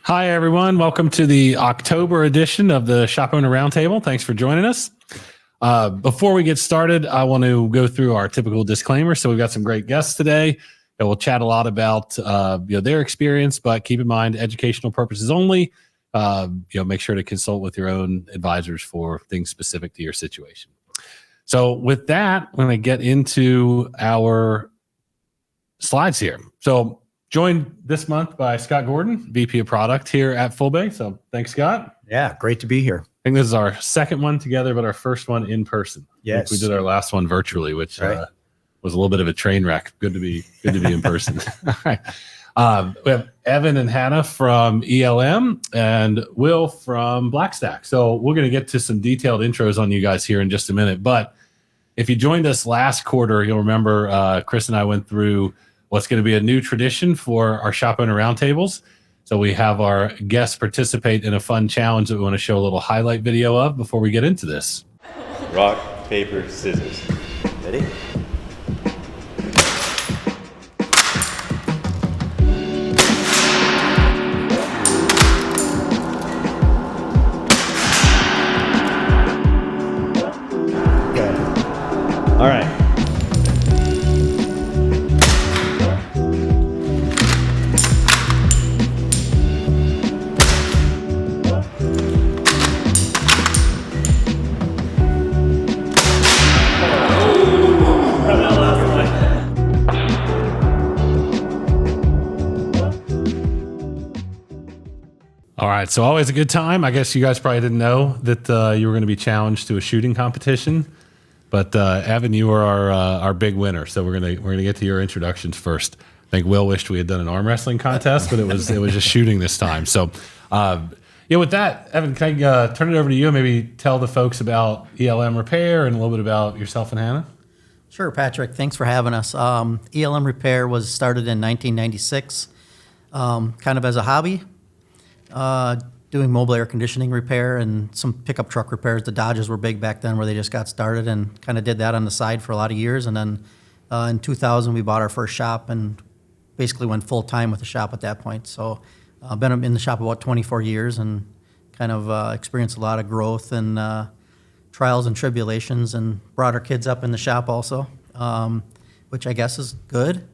Hi, everyone. Welcome to the October edition of the Shop Owner Roundtable. Thanks for joining us. Before we get started, I want to go through our typical disclaimer. So we've got some great guests today, and we'll chat a lot about their experience, but keep in mind educational purposes only. Make sure to consult with your own advisors for things specific to your situation. So with that, I'm going to get into our slides here. So joined this month by Scott Gordon, VP of Product here at Full Bay. So thanks, Scott. Yeah, great to be here. I think this is our second one together, but our first one in person. Yes, we did our last one virtually, which was a little bit of a train wreck. Good to be in person. All right. We have Evan and Hannah from E.L.M and Will from Blackstack. So we're going to get to some detailed intros on you guys here in just a minute. But if you joined us last quarter, you'll remember Chris and I went through what's going to be a new tradition for our Shop Owner Roundtables. So we have our guests participate in a fun challenge that we want to show a little highlight video of before we get into this. Rock, paper, scissors. Ready? Okay. All right. All right, so always a good time. I guess you guys probably didn't know that you were going to be challenged to a shooting competition, but Evan, you are our big winner. So we're gonna get to your introductions first. I think Will wished we had done an arm wrestling contest, but it was just shooting this time. So with that, Evan, can I turn it over to you and maybe tell the folks about E.L.M Repair and a little bit about yourself and Hannah? Sure, Patrick. Thanks for having us. E.L.M Repair was started in 1996, kind of as a hobby. Doing mobile air conditioning repair and some pickup truck repairs. The Dodges were big back then where they just got started and kind of did that on the side for a lot of years. And then in 2000, we bought our first shop and basically went full time with the shop at that point. So I've been in the shop about 24 years and kind of experienced a lot of growth and trials and tribulations and brought our kids up in the shop also, which I guess is good.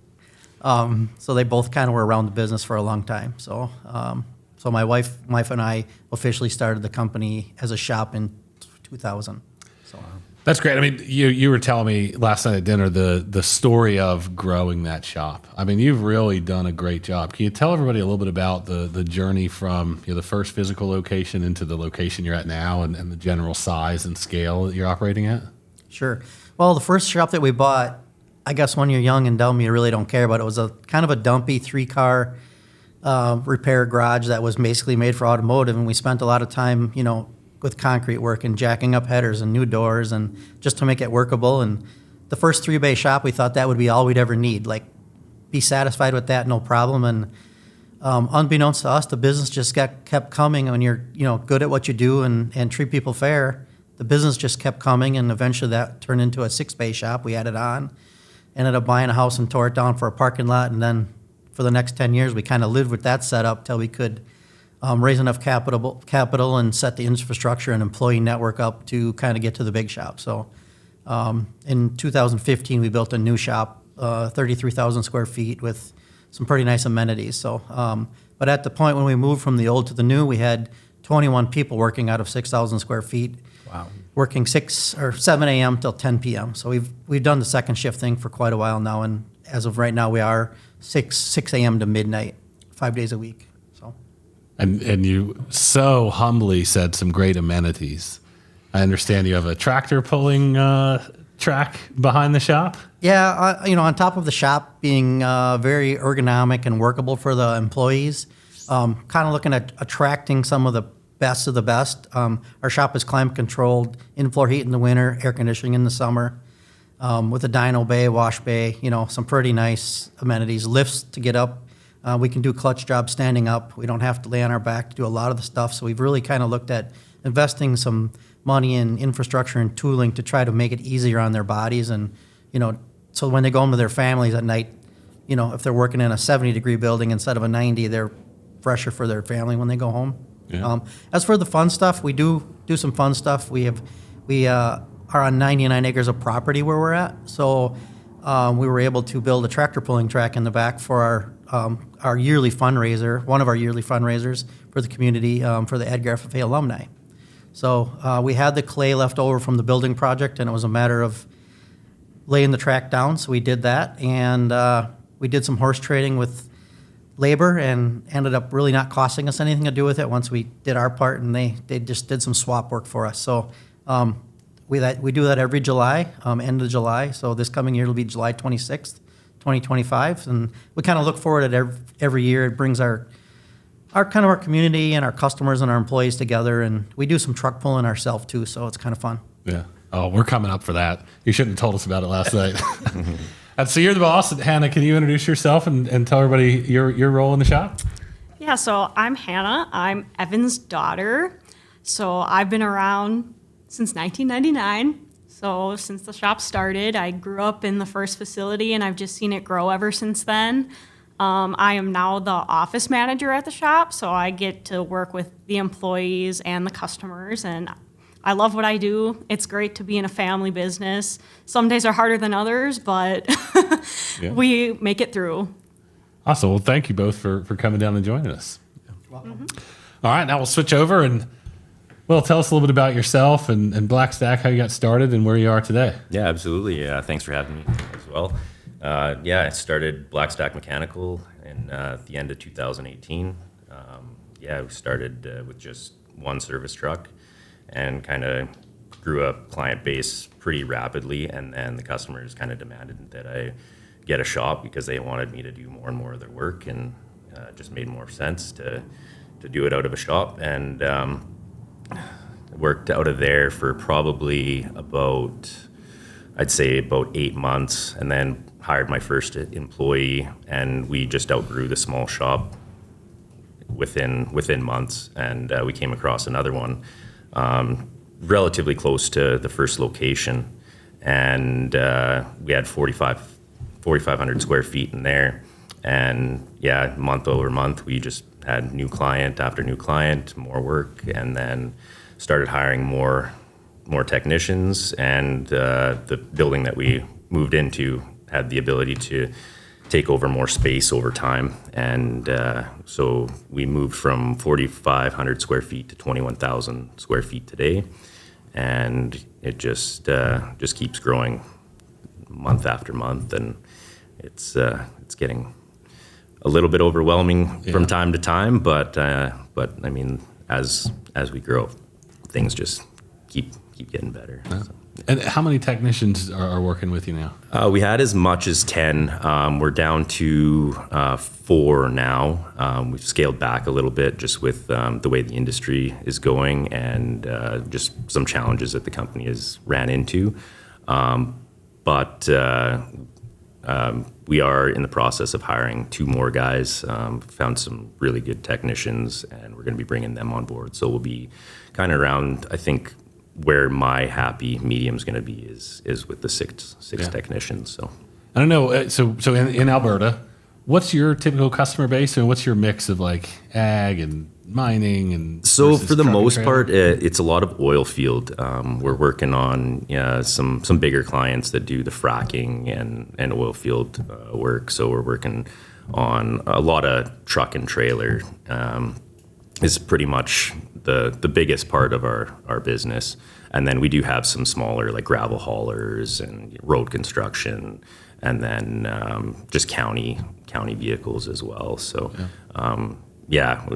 So they both kind of were around the business for a long time. So my wife and I officially started the company as a shop in 2000. So that's great. I mean, you were telling me last night at dinner the story of growing that shop. I mean, you've really done a great job. Can you tell everybody a little bit about the journey from the first physical location into the location you're at now and the general size and scale that you're operating at? Sure. Well, the first shop that we bought, I guess when you're young and dumb, you really don't care, but it was a kind of a dumpy 3-car repair garage that was basically made for automotive, and we spent a lot of time, with concrete work and jacking up headers and new doors and just to make it workable. And the first 3-bay shop, we thought that would be all we'd ever need, like be satisfied with that, no problem. And unbeknownst to us, the business just kept coming. When you're good at what you do and treat people fair, the business just kept coming, and eventually that turned into a 6-bay shop. We added on, ended up buying a house and tore it down for a parking lot, and then for the next 10 years, we kind of lived with that setup till we could raise enough capital and set the infrastructure and employee network up to kind of get to the big shop. So in 2015, we built a new shop, 33,000 square feet with some pretty nice amenities. So, but at the point when we moved from the old to the new, we had 21 people working out of 6,000 square feet. Wow. Working 6 or 7 a.m. till 10 p.m. So we've done the second shift thing for quite a while now, and as of right now, we are 6 a.m. to midnight, 5 days a week. So, and you so humbly said some great amenities. I understand you have a tractor pulling track behind the shop. Yeah, on top of the shop being very ergonomic and workable for the employees, kind of looking at attracting some of the best of the best. Our shop is climate controlled, in-floor heat in the winter, air conditioning in the summer. With a dyno bay, wash bay, some pretty nice amenities, lifts to get up. We can do clutch jobs standing up. We don't have to lay on our back to do a lot of the stuff. So we've really kind of looked at investing some money in infrastructure and tooling to try to make it easier on their bodies. And, so when they go home to their families at night, if they're working in a 70-degree building instead of a 90, they're fresher for their family when they go home. Yeah. As for the fun stuff, we do some fun stuff. We are on 99 acres of property where we're at, so we were able to build a tractor pulling track in the back for our yearly fundraiser, one of our yearly fundraisers for the community, for the Edgar FFA alumni. So we had the clay left over from the building project, and it was a matter of laying the track down, so we did that, and we did some horse trading with labor and ended up really not costing us anything to do with it once we did our part, and they just did some swap work for us. So we do that every July, end of July. So this coming year will be July 26th, 2025, and we kind of look forward to it every year. It brings our community and our customers and our employees together, and we do some truck pulling ourselves too, so it's kind of fun. Yeah. Oh, we're coming up for that. You shouldn't have told us about it last night. And so you're the boss. Hannah, can you introduce yourself and tell everybody your role in the shop? Yeah, so I'm Hannah. I'm Evan's daughter. So I've been around since 1999. So since the shop started, I grew up in the first facility, and I've just seen it grow ever since then. I am now the office manager at the shop, so I get to work with the employees and the customers, and I love what I do. It's great to be in a family business. Some days are harder than others, but we make it through. Awesome. Well, thank you both for coming down and joining us. Welcome. All right, now we'll switch over and, well, tell us a little bit about yourself and Black Stack, how you got started and where you are today. Yeah, absolutely. Thanks for having me as well. I started Black Stack Mechanical in the end of 2018. We started with just one service truck and kind of grew a client base pretty rapidly, and then the customers kind of demanded that I get a shop because they wanted me to do more and more of their work, and just made more sense to do it out of a shop. And worked out of there for probably about 8 months, and then hired my first employee, and we just outgrew the small shop within months, and we came across another one relatively close to the first location, and we had 4,500 square feet in there, and month over month we just had new client after new client, more work, and then started hiring more technicians, and the building that we moved into had the ability to take over more space over time, and so we moved from 4,500 square feet to 21,000 square feet today, and it just keeps growing month after month, and it's getting a little bit overwhelming from time to time, but I mean, as we grow, things just keep getting better. Yeah. So. And how many technicians are working with you now? We had as much as 10. We're down to 4 now. We've scaled back a little bit just with the way the industry is going, and just some challenges that the company has ran into. But we are in the process of hiring 2 more guys. Found some really good technicians, and we're going to be bringing them on board. So we'll be kind of around, I think, where my happy medium is going to be is with the six technicians. So I don't know. So in Alberta, what's your typical customer base, and what's your mix of like ag and mining and? So for the most part, it's a lot of oil field. We're working on some bigger clients that do the fracking and oil field work. So we're working on a lot of truck and trailer. Is pretty much the biggest part of our business. And then we do have some smaller like gravel haulers and road construction, and then just county vehicles as well. So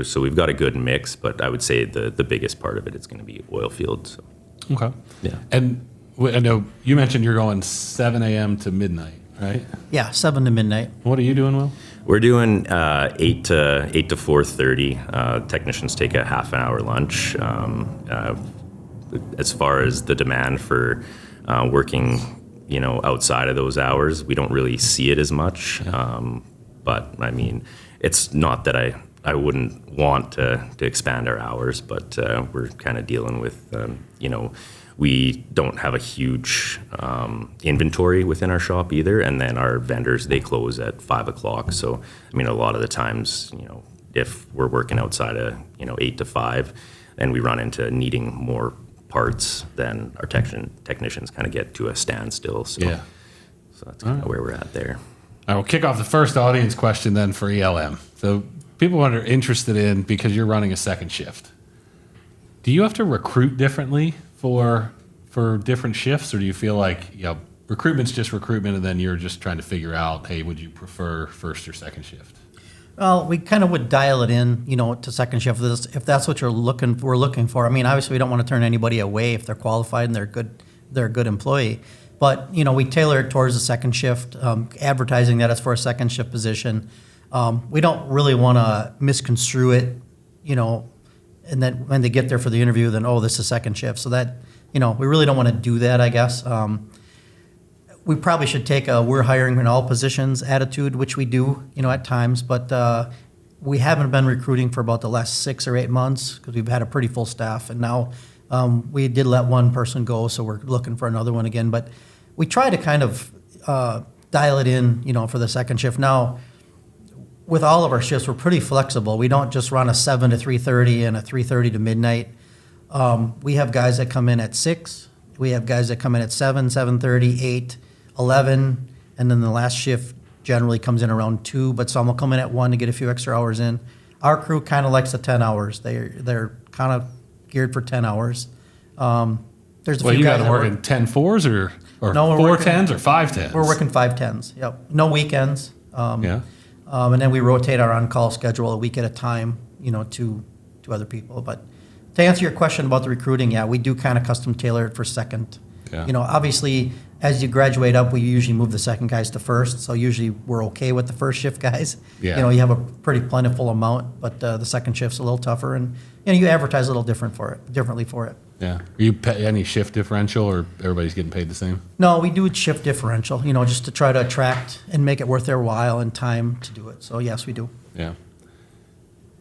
so we've got a good mix, but I would say the biggest part of it is going to be oil field. So. Okay. Yeah. And I know you mentioned you're going 7 a.m. to midnight, right? Yeah, 7 to midnight. What are you doing, Will? We're doing 8 to 4:30. Technicians take a half an hour lunch. As far as the demand for working, outside of those hours, we don't really see it as much. But I mean, it's not that I wouldn't want to expand our hours, but we're kind of dealing with, we don't have a huge inventory within our shop either, and then our vendors, they close at 5 o'clock. So I mean, a lot of the times, if we're working outside of 8 to 5, and we run into needing more parts, then our technicians kind of get to a standstill. So, Yeah. so that's kind of where we're at there. I will kick off the first audience question then for E.L.M. So people are interested in, because you're running a second shift, do you have to recruit differently for different shifts, or do you feel like recruitment's just recruitment and then you're just trying to figure out, hey, would you prefer first or second shift? Well, we kind of would dial it in, to second shift if that's what we're looking for. I mean, obviously we don't want to turn anybody away if they're qualified and they're a good employee. But, we tailor it towards the second shift, advertising that it's for a second shift position. We don't really want to misconstrue it, and then when they get there for the interview, then, oh, this is second shift. So that, we really don't want to do that, I guess. We probably should take a we're hiring in all positions attitude, which we do, at times. But we haven't been recruiting for about the last 6 or 8 months because we've had a pretty full staff. And now we did let one person go, so we're looking for another one again. But we try to kind of dial it in, for the second shift. Now, with all of our shifts, we're pretty flexible. We don't just run a 7 to 3:30 and a 3:30 to midnight. We have guys that come in at 6. We have guys that come in at 7, 7:30, 8, 11, and then the last shift generally comes in around 2, but some will come in at 1 to get a few extra hours in. Our crew kind of likes the 10 hours. They're kind of geared for 10 hours. There's a Well, few you guys got to that work in 10 fours or No, we're 4 working- 10s or 5 10s? We're working 5/10s. Yep. No weekends. Yeah. And then we rotate our on-call schedule a week at a time, to other people. But to answer your question about the recruiting, yeah, we do kind of custom tailor it for second. Yeah. Obviously, as you graduate up, we usually move the second guys to first. So usually we're okay with the first shift guys. Yeah. You have a pretty plentiful amount, but the second shift's a little tougher, and you advertise a little differently for it. Yeah. Are you pay any shift differential, or everybody's getting paid the same? No, we do shift differential, just to try to attract and make it worth their while and time to do it. So yes, we do. Yeah.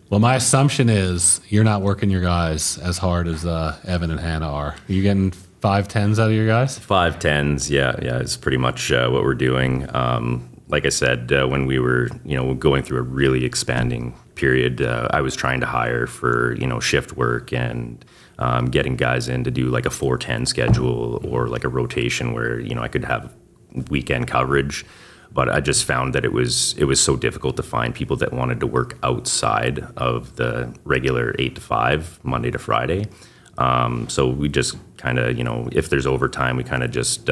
Well, my assumption is you're not working your guys as hard as Evan and Hannah are. Are you getting 5 10s out of your guys? 5 10s, yeah, it's pretty much what we're doing. Like I said, when we were, going through a really expanding period, I was trying to hire for, shift work and getting guys in to do like a 4-10 schedule or like a rotation where, I could have weekend coverage. But I just found that it was so difficult to find people that wanted to work outside of the regular 8 to 5, Monday to Friday. So we just kind of, if there's overtime, we kind of just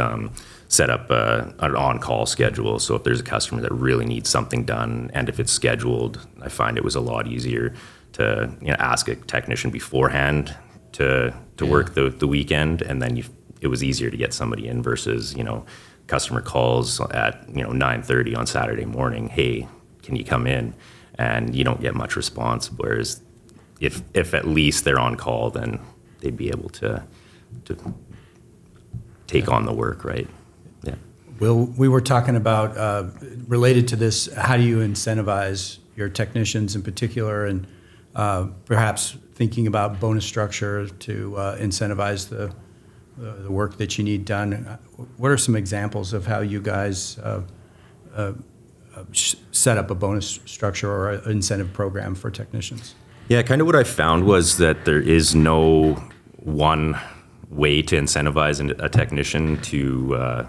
set up an on-call schedule. So if there's a customer that really needs something done, and if it's scheduled, I find it was a lot easier to ask a technician beforehand to work the weekend, and then it was easier to get somebody in versus customer calls at 9:30 on Saturday morning, hey, can you come in? And you don't get much response. Whereas if at least they're on call, then they'd be able to take on the work, right? Yeah. Will, we were talking about, related to this, how do you incentivize your technicians in particular, and perhaps thinking about bonus structure to incentivize the work that you need done. What are some examples of how you guys set up a bonus structure or an incentive program for technicians? Yeah, kind of what I found was that there is no one way to incentivize a technician to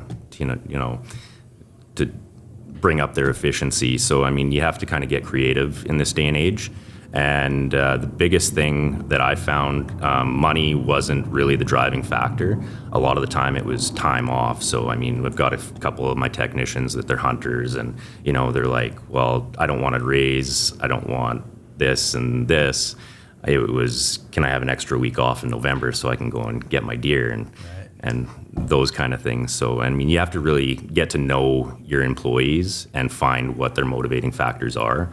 bring up their efficiency. So, I mean, you have to kind of get creative in this day and age. And the biggest thing that I found, money wasn't really the driving factor. A lot of the time it was time off. So, I mean, we've got a couple of my technicians that they're hunters, and, they're like, well, I don't want a raise. I don't want this and this. It was, can I have an extra week off in November so I can go and get my deer and those kind of things. So, I mean, you have to really get to know your employees and find what their motivating factors are,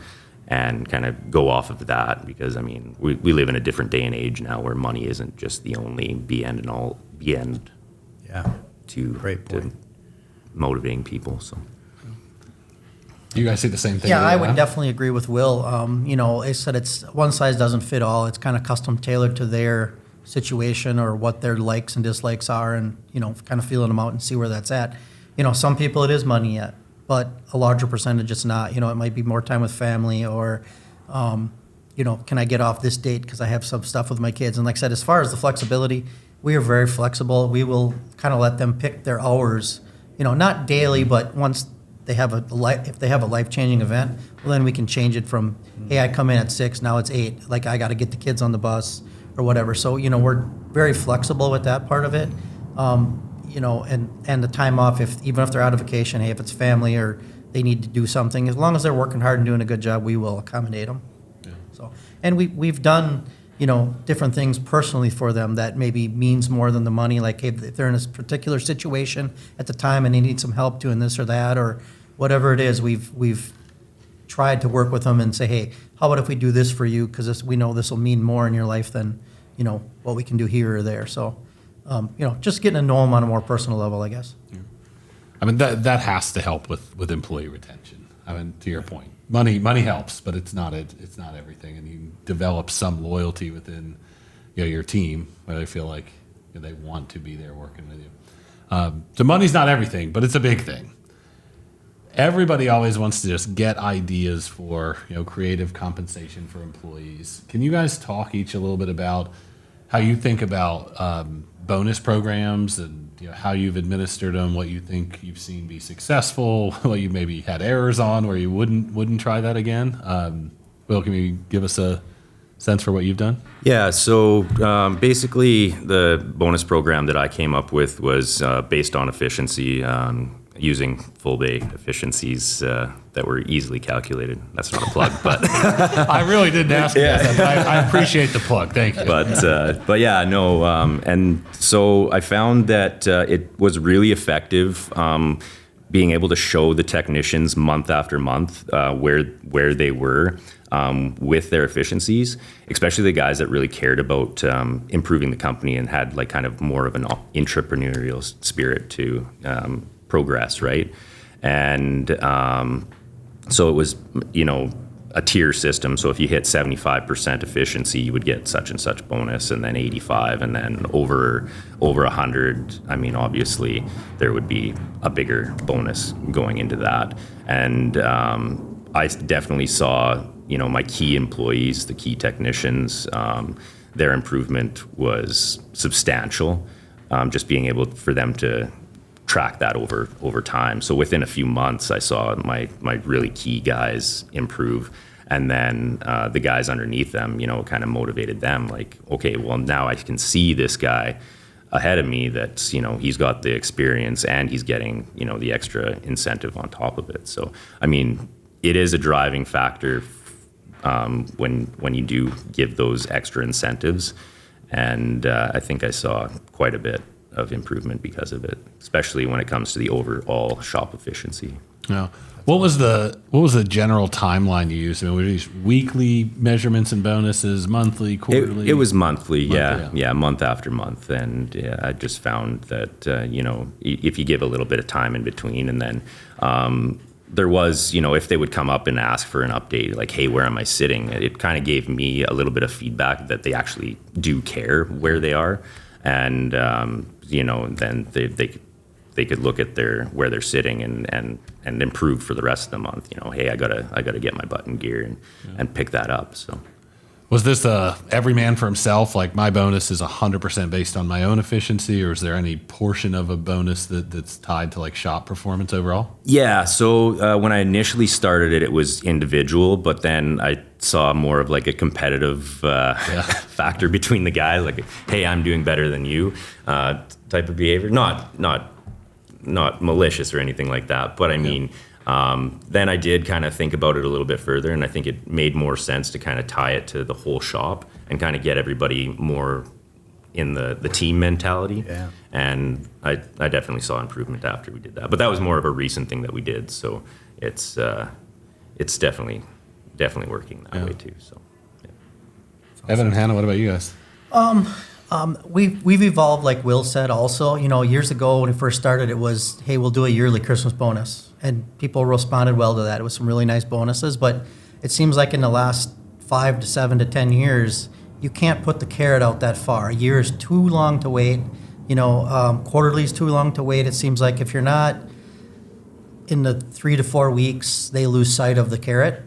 and kind of go off of that, because I mean, we live in a different day and age now where money isn't just the only be end Yeah. to Great point. to motivating people. So You guys see the same thing? Yeah, I huh? would definitely agree with Will. I said it's one size doesn't fit all. It's kind of custom tailored to their situation or what their likes and dislikes are, and kind of feeling them out and see where that's at. Some people it is money yet, but a larger percentage it's not. It might be more time with family, or can I get off this date because I have some stuff with my kids? And like I said, as far as the flexibility, we are very flexible. We will kind of let them pick their hours, not daily, but once they have if they have a life-changing event, well, then we can change it from, hey, I come in at 6, now it's 8. Like, I got to get the kids on the bus or whatever. So, we're very flexible with that part of it. And the time off, even if they're out of vacation, hey, if it's family or they need to do something, as long as they're working hard and doing a good job, we will accommodate them. Yeah. So, and we've done, different things personally for them that maybe means more than the money. Like, hey, if they're in a particular situation at the time and they need some help doing this or that or whatever it is, we've tried to work with them and say, hey, how about if we do this for you? Because we know this will mean more in your life than, what we can do here or there. So, just getting to know them on a more personal level, I guess. Yeah. I mean, that has to help with employee retention. I mean, to your point, money helps, but it's not everything. And you develop some loyalty within your team where they feel like they want to be there working with you. So money's not everything, but it's a big thing. Everybody always wants to just get ideas for creative compensation for employees. Can you guys talk each a little bit about how you think about bonus programs and how you've administered them, what you think you've seen be successful, what you maybe had errors on where you wouldn't try that again? Will, can you give us a sense for what you've done? Yeah, so basically the bonus program that I came up with was based on efficiency, using full day efficiencies that were easily calculated. That's not a plug, but I really didn't ask you that. I appreciate the plug. Thank you. But yeah, no. And so I found that it was really effective being able to show the technicians month after month where they were with their efficiencies, especially the guys that really cared about improving the company and had like kind of more of an entrepreneurial spirit to progress, right? And so it was, a tier system. So if you hit 75% efficiency, you would get such and such bonus, and then 85, and then over 100. I mean, obviously, there would be a bigger bonus going into that. And I definitely saw, my key employees, the key technicians, their improvement was substantial. Just being able for them to track that over time. So within a few months, I saw my really key guys improve, and then the guys underneath them, kind of motivated them. Like, okay, well now I can see this guy ahead of me that's he's got the experience and he's getting the extra incentive on top of it. So I mean, it is a driving factor when you do give those extra incentives, and I think I saw quite a bit of improvement because of it, especially when it comes to the overall shop efficiency. Yeah. What was the general timeline you used? I mean, were these weekly measurements and bonuses, monthly, quarterly? It was monthly, yeah, month after month. And I just found that, if you give a little bit of time in between, and then there was, if they would come up and ask for an update, like, hey, where am I sitting? It kind of gave me a little bit of feedback that they actually do care where they are. And then they could look at where they're sitting and improve for the rest of the month. Hey, I gotta get my butt in gear and pick that up. So, was this every man for himself? Like, my bonus is 100% based on my own efficiency, or is there any portion of a bonus that's tied to like shop performance overall? Yeah. So when I initially started it was individual, but then I saw more of like a competitive factor between the guys, like, hey, I'm doing better than you, type of behavior. Not malicious or anything like that, but I mean, then I did kind of think about it a little bit further, and I think it made more sense to kind of tie it to the whole shop and kind of get everybody more in the team mentality. Yeah. And I definitely saw improvement after we did that, but that was more of a recent thing that we did. So it's definitely working that way too. So, yeah. Evan and Hannah, what about you guys? We've evolved, like Will said. Also, years ago when we first started, it was, hey, we'll do a yearly Christmas bonus, and people responded well to that. It was some really nice bonuses, but it seems like in the last 5 to 7 to 10 years, you can't put the carrot out that far. A year is too long to wait. Quarterly is too long to wait. It seems like if you're not in the 3 to 4 weeks, they lose sight of the carrot.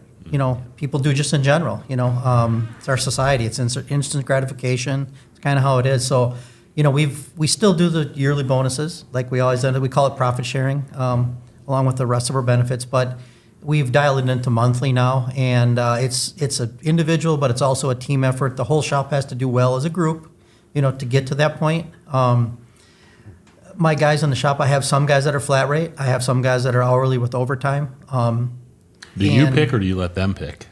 people do just in general. It's our society. It's instant gratification. It's kind of how it is. So, we still do the yearly bonuses like we always did. We call it profit sharing, along with the rest of our benefits. But we've dialed it into monthly now, and it's an individual, but it's also a team effort. The whole shop has to do well as a group, to get to that point. My guys in the shop, I have some guys that are flat rate. I have some guys that are hourly with overtime. Do you pick or do you let them pick?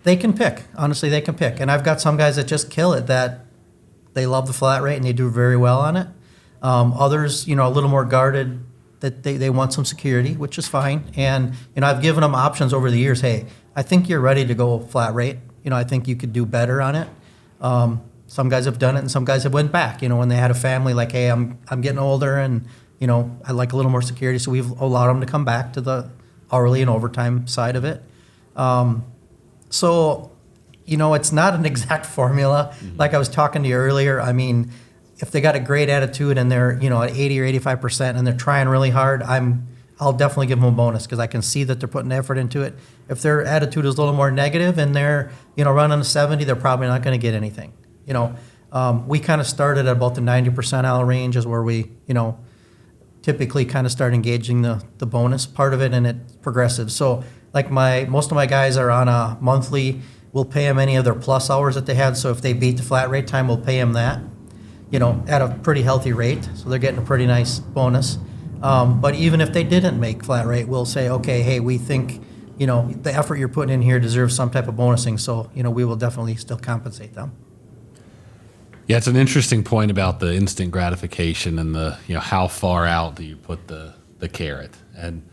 They can pick. Honestly, they can pick. And I've got some guys that just kill it, that they love the flat rate and they do very well on it. Others, a little more guarded, that they want some security, which is fine. And, I've given them options over the years. Hey, I think you're ready to go flat rate. I think you could do better on it. Some guys have done it and some guys have went back, when they had a family, like, hey, I'm getting older and, I like a little more security. So we've allowed them to come back to the hourly and overtime side of it. So, it's not an exact formula. Mm-hmm. Like I was talking to you earlier, I mean, if they got a great attitude and they're, at 80 or 85% and they're trying really hard, I'll definitely give them a bonus because I can see that they're putting effort into it. If their attitude is a little more negative and they're, running a 70, they're probably not going to get anything. We kind of started at about the 90 percentile range is where we, typically kind of start engaging the bonus part of it, and it's progressive. So like most of my guys are on a monthly. We'll pay them any of their plus hours that they had. So if they beat the flat rate time, we'll pay them that, at a pretty healthy rate. So they're getting a pretty nice bonus. But even if they didn't make flat rate, we'll say, okay, hey, we think, the effort you're putting in here deserves some type of bonusing. So, we will definitely still compensate them. Yeah, it's an interesting point about the instant gratification and the, how far out do you put the carrot? And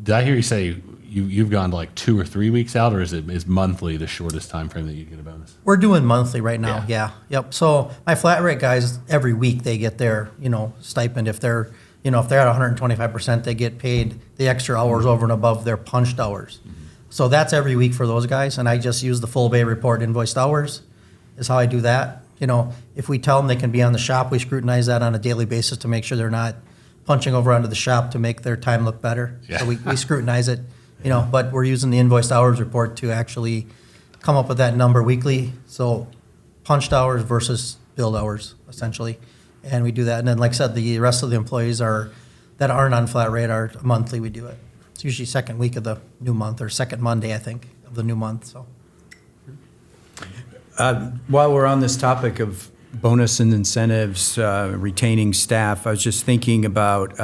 did I hear you say you've gone to like 2 or 3 weeks out, or is monthly the shortest time frame that you get a bonus? We're doing monthly right now. Yeah. Yep. So my flat rate guys, every week they get their, stipend. If they're, if they're at 125%, they get paid the extra hours over and above their punched hours. Mm-hmm. So that's every week for those guys. And I just use the full bay report invoiced hours is how I do that. If we tell them they can be on the shop, we scrutinize that on a daily basis to make sure they're not punching over onto the shop to make their time look better. Yeah. So we scrutinize it, but we're using the invoiced hours report to actually come up with that number weekly. So punched hours versus billed hours, essentially. And we do that. And then, like I said, the rest of the employees that aren't on flat rate are monthly. We do it. It's usually second week of the new month or second Monday, I think, of the new month. So. While we're on this topic of bonus and incentives, retaining staff, I was just thinking about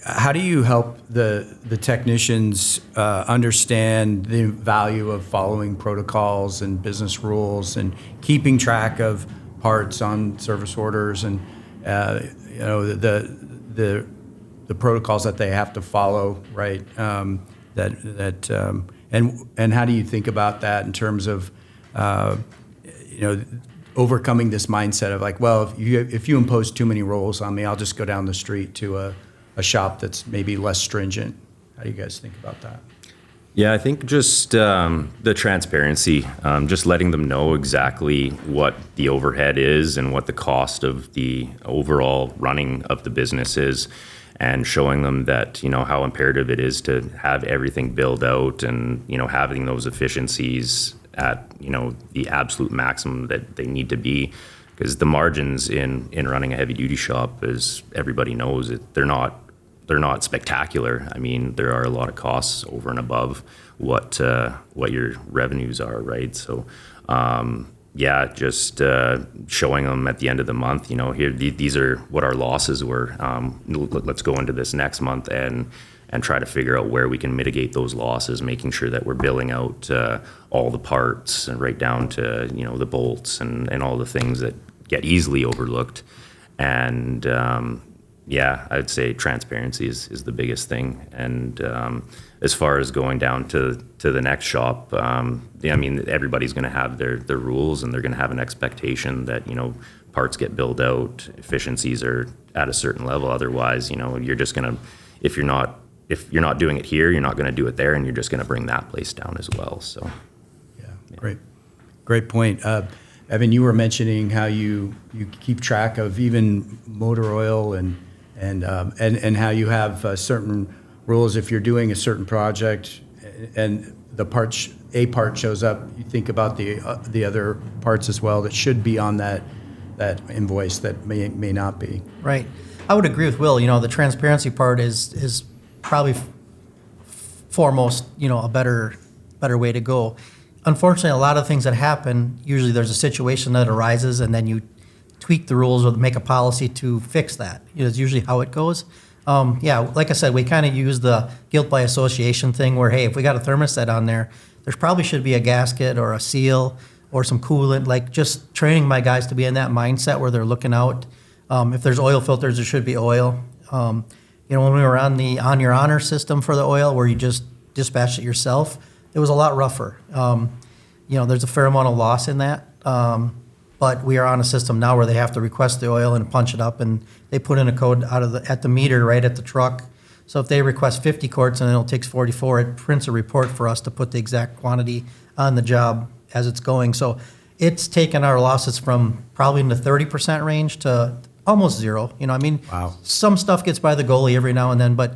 how do you help the technicians understand the value of following protocols and business rules and keeping track of parts on service orders and the protocols that they have to follow, right? And how do you think about that in terms of overcoming this mindset of like, well, if you impose too many rules on me, I'll just go down the street to a shop that's maybe less stringent. How do you guys think about that? Yeah, I think just the transparency, just letting them know exactly what the overhead is and what the cost of the overall running of the business is, and showing them that, how imperative it is to have everything billed out and, having those efficiencies at, the absolute maximum that they need to be. Because the margins in running a heavy duty shop, as everybody knows, they're not spectacular. I mean, there are a lot of costs over and above what your revenues are, right? So, just showing them at the end of the month, here these are what our losses were. Let's go into this next month and try to figure out where we can mitigate those losses, making sure that we're billing out all the parts and right down to the bolts and all the things that get easily overlooked. And I'd say transparency is the biggest thing. And as far as going down to the next shop, everybody's going to have their rules, and they're going to have an expectation that parts get billed out, efficiencies are at a certain level. Otherwise, you're just going to, if you're not doing it here, you're not going to do it there, and you're just going to bring that place down as well. So, yeah. Great point. Evan, you were mentioning how you keep track of even motor oil and how you have certain rules if you're doing a certain project, and a part shows up, you think about the other parts as well that should be on that invoice that may not be. Right. I would agree with Will. The transparency part is probably foremost, a better way to go. Unfortunately, a lot of things that happen, usually there's a situation that arises and then you tweak the rules or make a policy to fix that. It's usually how it goes. Like I said, we kind of use the guilt by association thing where, hey, if we got a thermostat on there, there probably should be a gasket or a seal or some coolant, like just training my guys to be in that mindset where they're looking out. If there's oil filters, there should be oil. When we were on the On Your Honor system for the oil where you just dispatch it yourself, it was a lot rougher. There's a fair amount of loss in that. But we are on a system now where they have to request the oil and punch it up, and they put in a code at the meter right at the truck. So if they request 50 quarts and it takes 44, it prints a report for us to put the exact quantity on the job as it's going. So it's taken our losses from probably in the 30% range to almost zero. Wow. Some stuff gets by the goalie every now and then, but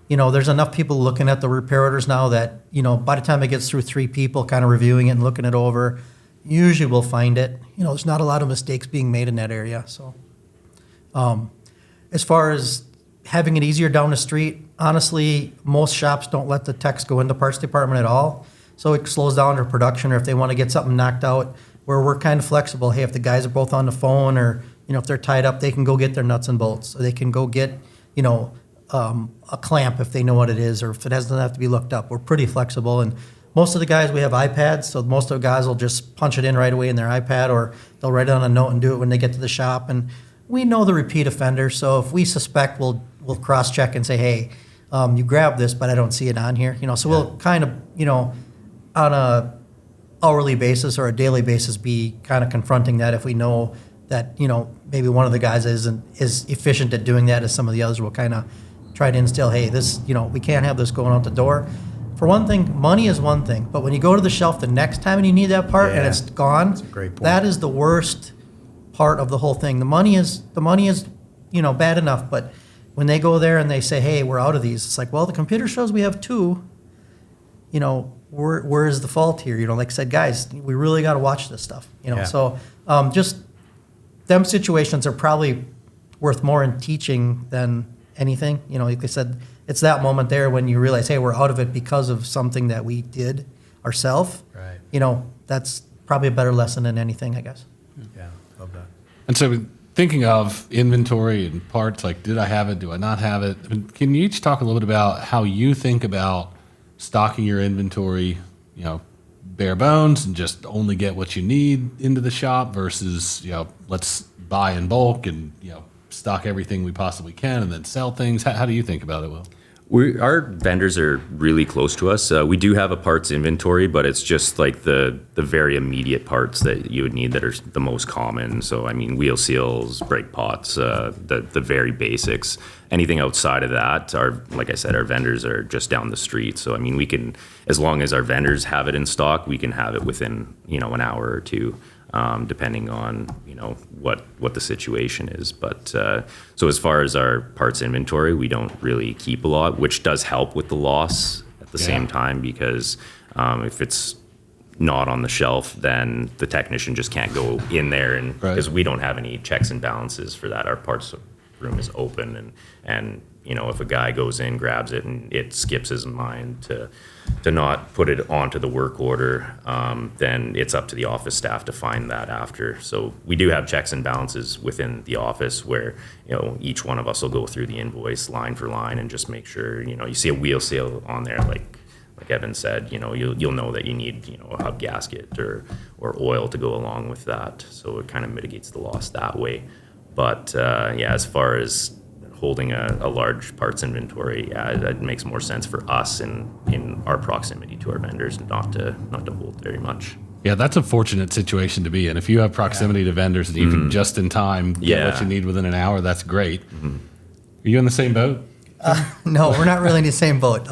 there's enough people looking at the repair orders now that, by the time it gets through 3 people kind of reviewing it and looking it over, usually we'll find it. There's not a lot of mistakes being made in that area. So as far as having it easier down the street, honestly, most shops don't let the techs go in the parts department at all. So it slows down their production, or if they want to get something knocked out, where we're kind of flexible. Hey, if the guys are both on the phone or, if they're tied up, they can go get their nuts and bolts. So they can go get, a clamp if they know what it is, or if it doesn't have to be looked up. We're pretty flexible. And most of the guys, we have iPads, so most of the guys will just punch it in right away in their iPad, or they'll write it on a note and do it when they get to the shop. And we know the repeat offender, so if we suspect, we'll cross-check and say, hey, you grabbed this, but I don't see it on here. So we'll kind of, on a hourly basis or a daily basis be kind of confronting that if we know that, maybe one of the guys isn't as efficient at doing that as some of the others. We'll kind of try to instill, hey, this, we can't have this going out the door. For one thing, money is one thing, but when you go to the shelf the next time and you need that part and it's gone, that's a great point. That is the worst part of the whole thing. The money is, bad enough, but when they go there and they say, hey, we're out of these, it's like, well, the computer shows we have 2, where is the fault here? Like I said, guys, we really got to watch this stuff, So just them situations are probably worth more in teaching than anything. Like I said, it's that moment there when you realize, hey, we're out of it because of something that we did ourselves. Right. That's probably a better lesson than anything, I guess. Yeah, love that. And so thinking of inventory and parts, like did I have it, do I not have it? I mean, can you each talk a little bit about how you think about stocking your inventory, bare bones and just only get what you need into the shop versus, let's buy in bulk and, stock everything we possibly can and then sell things? How do you think about it, Will? Our vendors are really close to us. We do have a parts inventory, but it's just like the very immediate parts that you would need that are the most common. So, wheel seals, brake pots, the very basics. Anything outside of that, like I said, our vendors are just down the street. So, we can, as long as our vendors have it in stock, we can have it within, an hour or 2. Depending on what the situation is. But so as far as our parts inventory, we don't really keep a lot, which does help with the loss at the same time, because if it's not on the shelf, then the technician just can't go in there, and because we don't have any checks and balances for that. Our parts room is open, and if a guy goes in, grabs it, and it skips his mind to not put it onto the work order, then it's up to the office staff to find that after. So we do have checks and balances within the office where, each one of us will go through the invoice line for line and just make sure, you see a wheel seal on there, like Evan said, you'll know that you need, a hub gasket or oil to go along with that. So it kind of mitigates the loss that way. But as far as holding a large parts inventory, it makes more sense for us in our proximity to our vendors not to hold very much. Yeah, that's a fortunate situation to be in. If you have proximity to vendors and you can just in time get what you need within an hour, that's great. Are you in the same boat? No, we're not really in the same boat.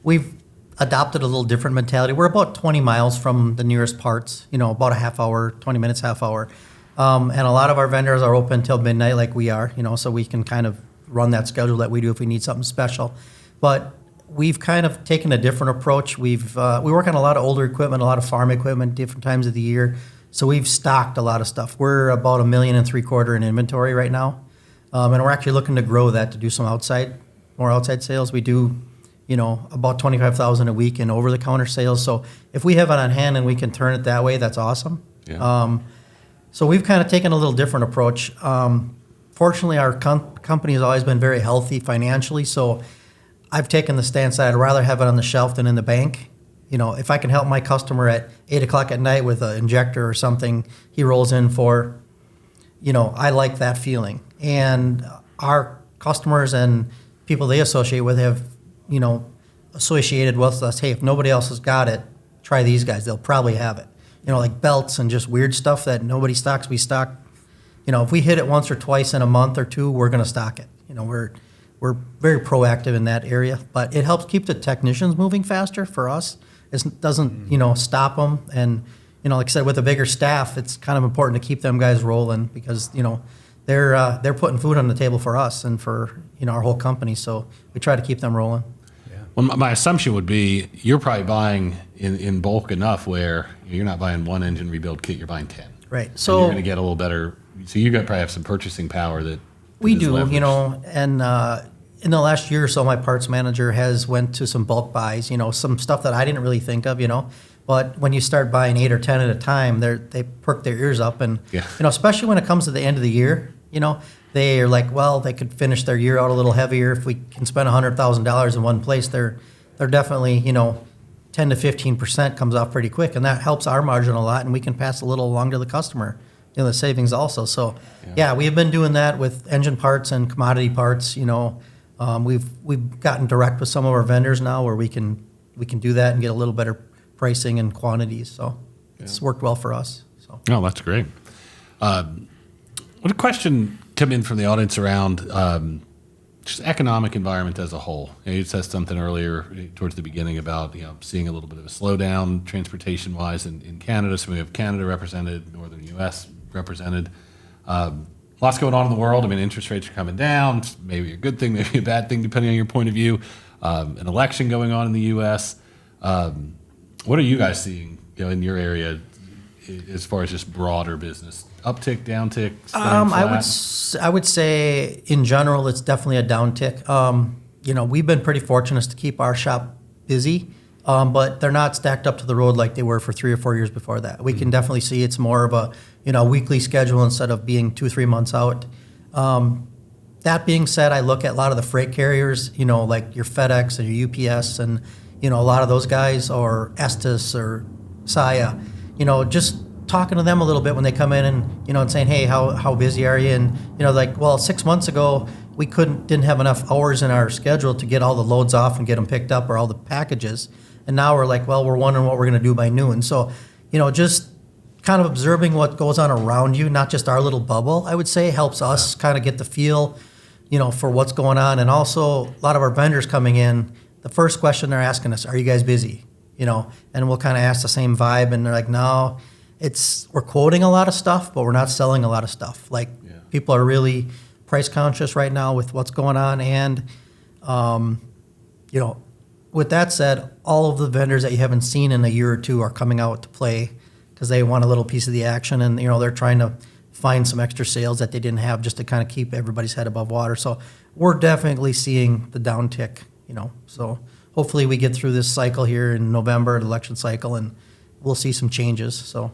We've adopted a little different mentality. We're about 20 miles from the nearest parts, about a half hour, 20 minutes, half hour. And a lot of our vendors are open until midnight like we are, so we can kind of run that schedule that we do if we need something special. But we've kind of taken a different approach. We work on a lot of older equipment, a lot of farm equipment, different times of the year. So we've stocked a lot of stuff. We're about $1.75 million in inventory right now, and we're actually looking to grow that to do some more outside sales. We do, about $25,000 a week in over-the-counter sales. So if we have it on hand and we can turn it that way, that's awesome. Yeah. So we've kind of taken a little different approach. Fortunately, our company has always been very healthy financially, so I've taken the stance that I'd rather have it on the shelf than in the bank. If I can help my customer at 8 o'clock at night with an injector or something he rolls in for, I like that feeling. And our customers and people they associate with have, associated with us, hey, if nobody else has got it, try these guys. They'll probably have it. Like belts and just weird stuff that nobody stocks, we stock. If we hit it once or twice in a month or two, we're going to stock it. We're very proactive in that area, but it helps keep the technicians moving faster for us. It doesn't, stop them. And, like I said, with a bigger staff, it's kind of important to keep them guys rolling because, they're putting food on the table for us and for, our whole company. So we try to keep them rolling. Well, my assumption would be you're probably buying in bulk enough where you're not buying one engine rebuild kit, you're buying 10. Right. And So you're going to get a little better. So you probably have some purchasing power that we is do, leveraged. and in the last year or so, my parts manager has went to some bulk buys, some stuff that I didn't really think of, But when you start buying 8 or 10 at a time, they perk their ears up. And, Yeah. Especially when it comes to the end of the year, they are like, well, they could finish their year out a little heavier. If we can spend $100,000 in one place, they're definitely, 10 to 15% comes off pretty quick. And that helps our margin a lot, and we can pass a little along to the customer, the savings also. So, yeah, we have been doing that with engine parts and commodity parts, We've gotten direct with some of our vendors now where we can do that and get a little better pricing and quantities. So it's worked well for us. So Oh, that's great. What a question come in from the audience around just economic environment as a whole. You said something earlier towards the beginning about seeing a little bit of a slowdown transportation-wise in Canada. So we have Canada represented, northern U.S. represented. Lots going on in the world. I mean, interest rates are coming down. It's maybe a good thing, maybe a bad thing, depending on your point of view. An election going on in the U.S. What are you guys seeing in your area as far as just broader business? Uptick, downtick, staying flat? I would say in general it's definitely a downtick. We've been pretty fortunate to keep our shop busy, but they're not stacked up to the road like they were for 3 or 4 years before that. We can definitely see it's more of a weekly schedule instead of being 2-3 months out. That being said, I look at a lot of the freight carriers, like your FedEx and your UPS and a lot of those guys, or Estes or Saia, just talking to them a little bit when they come in and saying, hey, how busy are you? And 6 months ago we didn't have enough hours in our schedule to get all the loads off and get them picked up or all the packages. And now we're like, well, we're wondering what we're going to do by noon. So, just kind of observing what goes on around you, not just our little bubble, I would say, helps us kind of get the feel, for what's going on. And also a lot of our vendors coming in, the first question they're asking us, are you guys busy? And we'll kind of ask the same vibe, and they're like, no, we're quoting a lot of stuff, but we're not selling a lot of stuff. People are really price conscious right now with what's going on. And, with that said, all of the vendors that you haven't seen in a year or two are coming out to play because they want a little piece of the action, and, they're trying to find some extra sales that they didn't have just to kind of keep everybody's head above water. So we're definitely seeing the downtick, so hopefully we get through this cycle here in November, the election cycle, and we'll see some changes. So,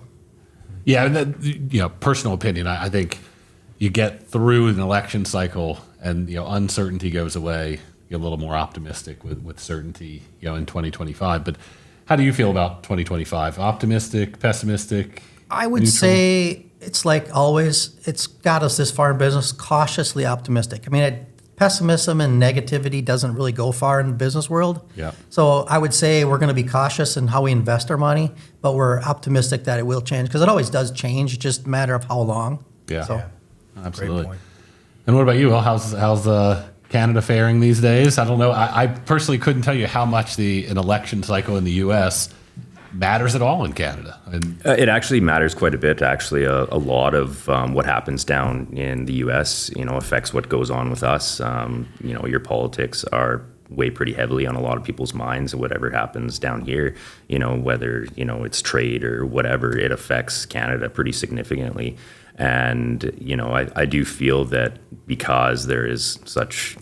yeah, personal opinion. I think you get through an election cycle and uncertainty goes away. You're a little more optimistic with certainty, in 2025. But how do you feel about 2025? Optimistic, pessimistic? I would neutral? say it's like always. It's got us this far in business, cautiously optimistic. I mean, pessimism and negativity doesn't really go far in the business world. Yeah. So I would say we're going to be cautious in how we invest our money, but we're optimistic that it will change because it always does change. It's just a matter of how long. Yeah. So, Absolutely. Great point. And what about you? Well, how's Canada faring these days? I don't know. I personally couldn't tell you how much an election cycle in the U.S. matters at all in Canada. And It actually matters quite a bit. Actually, a lot of what happens down in the U.S., affects what goes on with us. Your politics are weigh pretty heavily on a lot of people's minds. Whatever happens down here, whether it's trade or whatever, it affects Canada pretty significantly. And I do feel that because there is such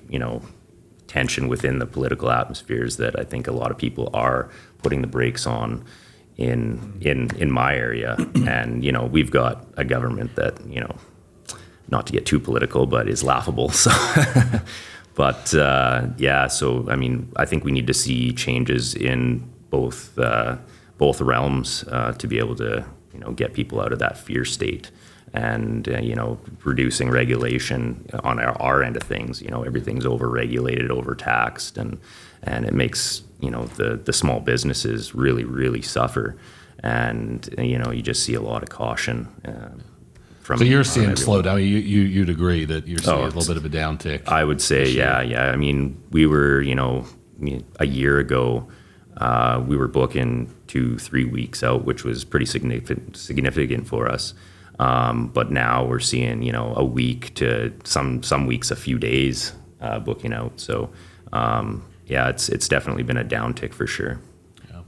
tension within the political atmospheres, that I think a lot of people are putting the brakes on in my area. And we've got a government that not to get too political, but is laughable. So, but so I mean, I think we need to see changes in both realms to be able to get people out of that fear state. And reducing regulation on our end of things. Everything's overregulated, overtaxed, and it makes the small businesses really, really suffer. And you just see a lot of caution. From so you're seeing a everyone. slowdown. You'd agree that you're seeing a little bit of a downtick. I would say, yeah. I mean, we were a year ago. We were booking 2-3 weeks out, which was pretty significant for us. But now we're seeing, a week to some weeks, a few days booking out. So, it's definitely been a downtick for sure. Yeah.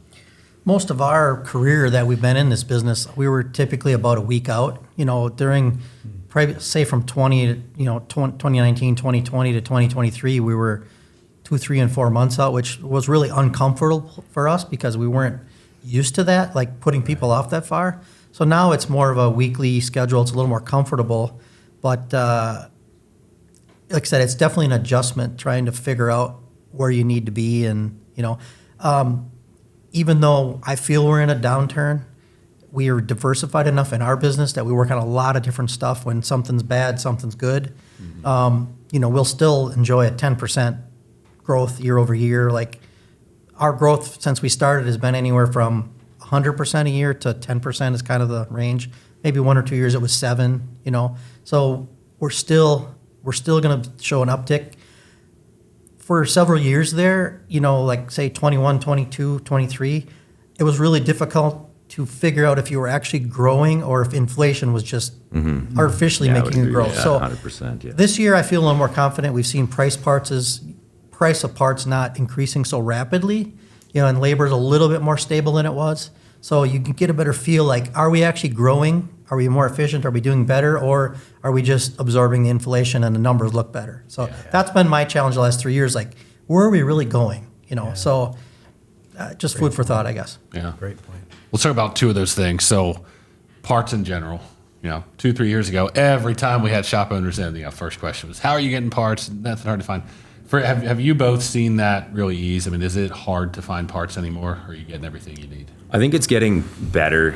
Most of our career that we've been in this business, we were typically about a week out. During, say from 2019, 2020 to 2023, we were 2, 3, and 4 months out, which was really uncomfortable for us because we weren't used to that, like putting people off that far. So now it's more of a weekly schedule. It's a little more comfortable, but like I said, it's definitely an adjustment trying to figure out where you need to be. And, even though I feel we're in a downturn, we are diversified enough in our business that we work on a lot of different stuff. When something's bad, something's good. We'll still enjoy a 10% growth year over year. Like our growth since we started has been anywhere from 100% a year to 10% is kind of the range. Maybe 1 or 2 years it was 7, So we're still going to show an uptick. For several years there, like say 21, 22, 23, it was really difficult to figure out if you were actually growing or if inflation was just artificially making you grow. Yeah, so 100%. Yeah. this year I feel a little more confident. We've seen price of parts not increasing so rapidly, and labor is a little bit more stable than it was. So you can get a better feel, like, are we actually growing? Are we more efficient? Are we doing better? Or are we just absorbing the inflation and the numbers look better? So that's been my challenge the last 3 years. Like, where are we really going? So just food for thought, I guess. Yeah. Great point. Let's talk about two of those things. So parts in general, 2-3 years ago, every time we had shop owners in, the first question was, how are you getting parts? Nothing hard to find. Have you both seen that really ease? I mean, is it hard to find parts anymore, or are you getting everything you need? I think it's getting better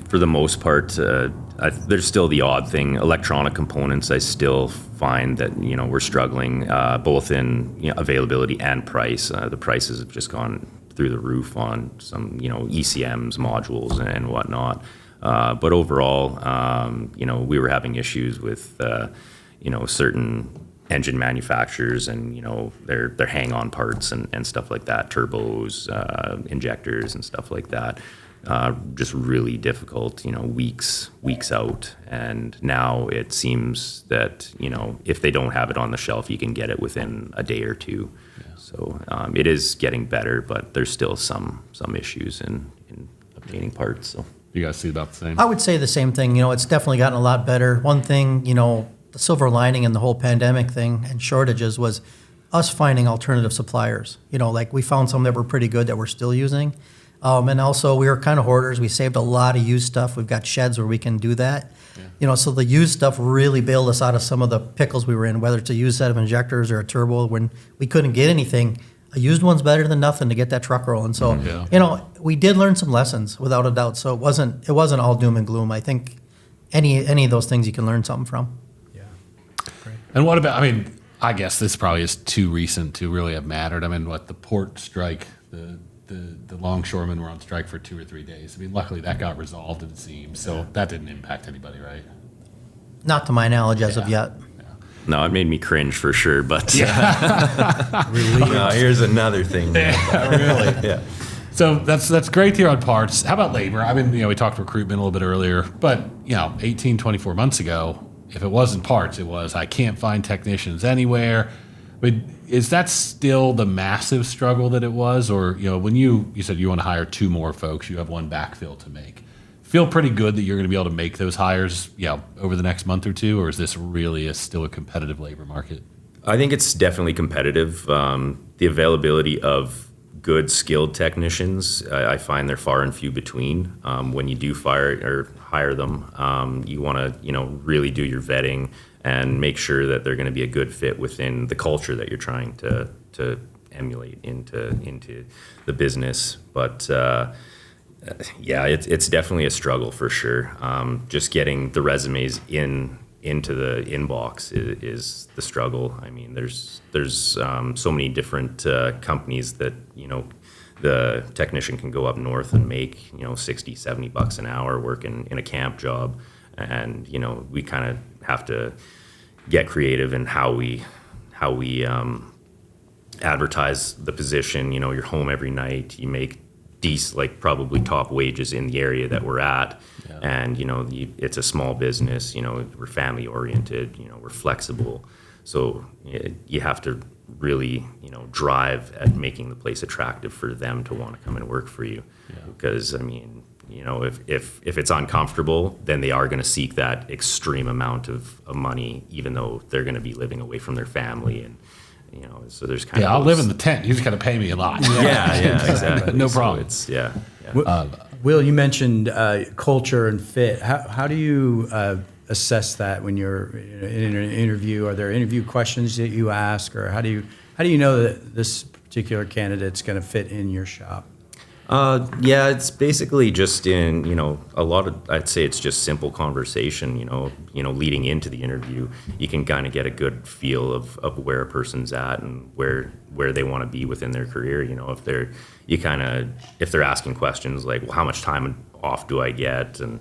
for the most part. There's still the odd thing. Electronic components, I still find that we're struggling both in availability and price. The prices have just gone through the roof on some ECMs, modules, and whatnot. But overall, we were having issues with certain engine manufacturers and their hang-on parts and stuff like that, turbos, injectors and stuff like that. Just really difficult, weeks out. And now it seems that if they don't have it on the shelf, you can get it within a day or two. Yeah. So it is getting better, but there's still some issues in obtaining parts. So You guys see about the same? I would say the same thing. It's definitely gotten a lot better. One thing, the silver lining in the whole pandemic thing and shortages was us finding alternative suppliers. Like we found some that were pretty good that we're still using. And also we were kind of hoarders. We saved a lot of used stuff. We've got sheds where we can do that. Yeah. So the used stuff really bailed us out of some of the pickles we were in, whether it's a used set of injectors or a turbo. When we couldn't get anything, a used one's better than nothing to get that truck rolling. So, we did learn some lessons without a doubt. So it wasn't all doom and gloom. I think any of those things you can learn something from. And what about, I guess this probably is too recent to really have mattered. The port strike, the longshoremen were on strike for 2 or 3 days. Luckily that got resolved, it seems. So that didn't impact anybody, right? Not to my knowledge as of yet. No, it made me cringe for sure, but here's another thing. Really? Yeah. So that's great to hear on parts. How about labor? We talked recruitment a little bit earlier, but 18, 24 months ago, if it wasn't parts, it was I can't find technicians anywhere. But is that still the massive struggle that it was? Or, when you said you want to hire 2 more folks, you have 1 backfill to make. Feel pretty good that you're going to be able to make those hires, over the next month or 2, or is this really still a competitive labor market? I think it's definitely competitive. The availability of good skilled technicians, I find they're far and few between. When you do hire them, you want to, really do your vetting and make sure that they're going to be a good fit within the culture that you're trying to emulate into the business. But it's definitely a struggle for sure. Just getting the resumes into the inbox is the struggle. I mean, there's so many different companies that the technician can go up north and make $60-$70 an hour working in a camp job, and we kind of have to get creative in how we advertise the position. You're home every night, you make decent, probably top wages in the area that we're at. Yeah. And it's a small business, we're family oriented, we're flexible, so you have to really drive at making the place attractive for them to want to come and work for you. Yeah. Because I mean, if it's uncomfortable, then they are going to seek that extreme amount of money, even though they're going to be living away from their family. And so there's kind of I'll live in the tent. You just got to pay me a lot. Yeah, exactly. No problem. So it's Will, you mentioned culture and fit. How do you assess that when you're in an interview? Are there interview questions that you ask, or how do you know that this particular candidate's going to fit in your shop? It's basically just in, I'd say it's just simple conversation, leading into the interview. You can kind of get a good feel of where a person's at and where they want to be within their career. If they're asking questions like, well, how much time off do I get? And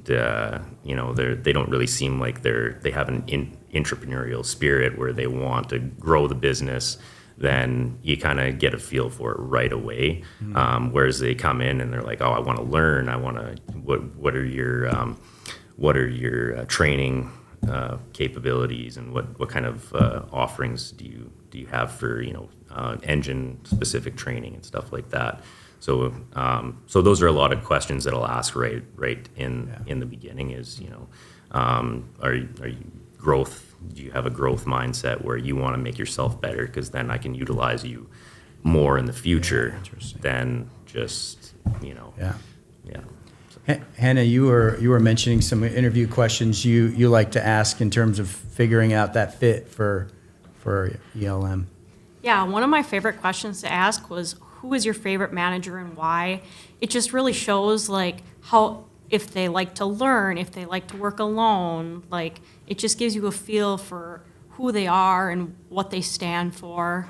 they don't really seem like they have an entrepreneurial spirit where they want to grow the business, then you kind of get a feel for it right away. Whereas they come in and they're like, oh, I want to learn. What are your training capabilities, and what kind of offerings do you have for engine specific training and stuff like that. So those are a lot of questions that I'll ask right in the beginning. Is are you growth? Do you have a growth mindset where you want to make yourself better? Because then I can utilize you more in the future than just Hannah, you were mentioning some interview questions you like to ask in terms of figuring out that fit for E.L.M. Yeah, one of my favorite questions to ask was, who is your favorite manager and why? It just really shows how, if they like to learn, if they like to work alone, it just gives you a feel for who they are and what they stand for.